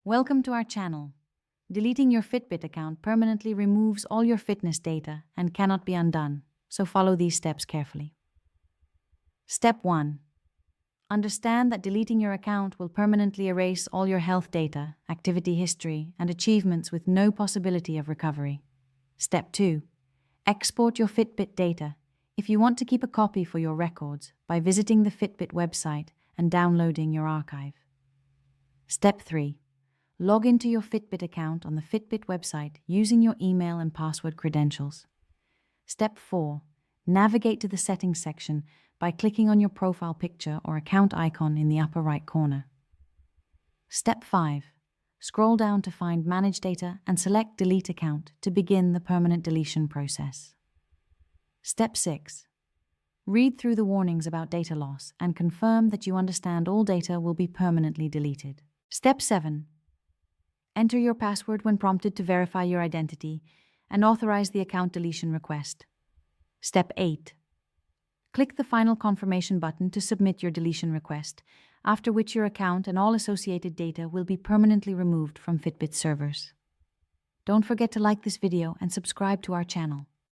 Welcome to our channel. Deleting your Fitbit account permanently removes all your fitness data and cannot be undone, so follow these steps carefully. Step 1. Understand that deleting your account will permanently erase all your health data, activity history, and achievements with no possibility of recovery. Step 2. Export your Fitbit data if you want to keep a copy for your records by visiting the Fitbit website and downloading your archive. Step 3. Log into your Fitbit account on the Fitbit website using your email and password credentials. Step 4. Navigate to the settings section by clicking on your profile picture or account icon in the upper right corner. Step 5. Scroll down to find Manage Data and select Delete Account to begin the permanent deletion process. Step 6. Read through the warnings about data loss and confirm that you understand all data will be permanently deleted. Step 7. Enter your password when prompted to verify your identity and authorize the account deletion request. Step 8. Click the final confirmation button to submit your deletion request, after which your account and all associated data will be permanently removed from Fitbit servers. Don't forget to like this video and subscribe to our channel.